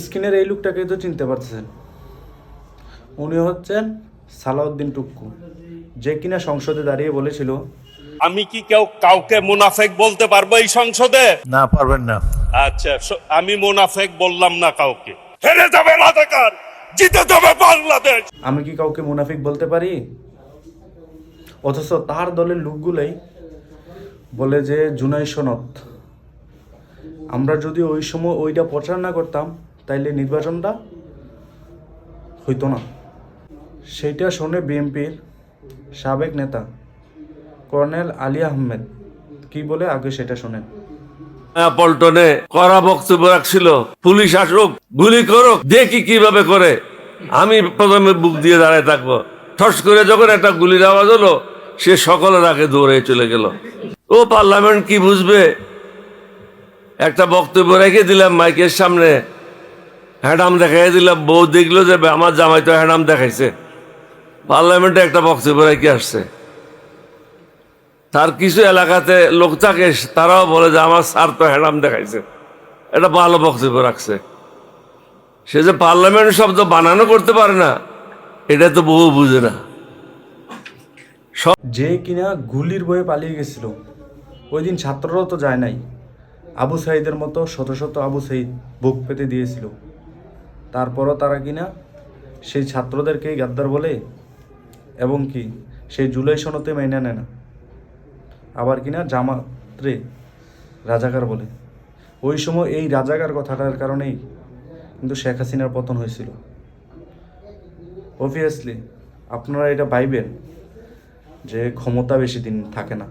স্ক্রিনের এই লোকটাকে তো চিনতে পারতেছেন, উনি হচ্ছেন সালাউদ্দিন টুক্কু, যে কিনা সংসদে দাঁড়িয়ে বলেছিল আমি কি কাউকে মুনাফেক বলতে পারবো এই সংসদে? না, পারবেন না। আচ্ছা, আমি মুনাফেক বললাম না কাউকে। হেরে যাবে রাজাকার, জিতে যাবে বাংলাদেশ। আমি কি কাউকে মুনাফিক বলতে পারি? অথচ তার দলের লোকগুলোই বলে যে জুনাই সনদ, আমরা যদি ওই সময় ওইটা প্রচার না করতাম তাইলে নির্বাচনটা হইতো না। সেইটা শুনে বিএনপির সাবেক নেতা কর্নেল আলী আহমেদ কি বলে আগে সেটা শোনেন। পল্টনে কড়া বক্তব্য রাখছিল, পুলিশ আসুক, গুলি করুক, দেখি কিভাবে করে। আমি প্রথমে বুক দিয়ে দাঁড়ায় থাকবো। ঠস করে যখন একটা গুলির আওয়াজ হলো, সে সকলের আগে দৌড়ে চলে গেল। ও পার্লামেন্ট কি বুঝবে? একটা বক্তব্য রেখে দিলাম মাইকের সামনে, হ্যাডাম দেখাই দিলাম, বউ দেখলো যে আমার জামাই তো হ্যাডাম দেখাইছে। পার্লামেন্টে একটা বক্তব্য রেখে আসছে। তার কিছু এলাকাতে লোক থাকে, তারাও বলে যে আমার স্যার তো হ্যাডাম দেখাইছে। এটা ভালো বক্তব্য রাখছে। সে যে পার্লামেন্ট শব্দ বানানো করতে পারে না, এটা তো বহু বুঝে না। যে কিনা গুলির বয়ে পালিয়ে গেছিল, ওই দিন ছাত্ররাও তো যায় নাই। আবু সাইদের মতো শত শত আবু সাইদ বুক পেতে দিয়েছিল, তারপরও তারা কিনা সেই ছাত্রদেরকেই গাদ্দার বলে এবং কি সেই জুলাই সনদে মেনে নেয় না। আবার কিনা জামাতরে রাজাকার বলে। ওই সময় এই রাজাকার কথাটার কারণেই কিন্তু শেখ হাসিনার পতন হয়েছিল। অবভিয়াসলি আপনারা এটা ভাইবেন যে ক্ষমতা বেশি দিন থাকে না।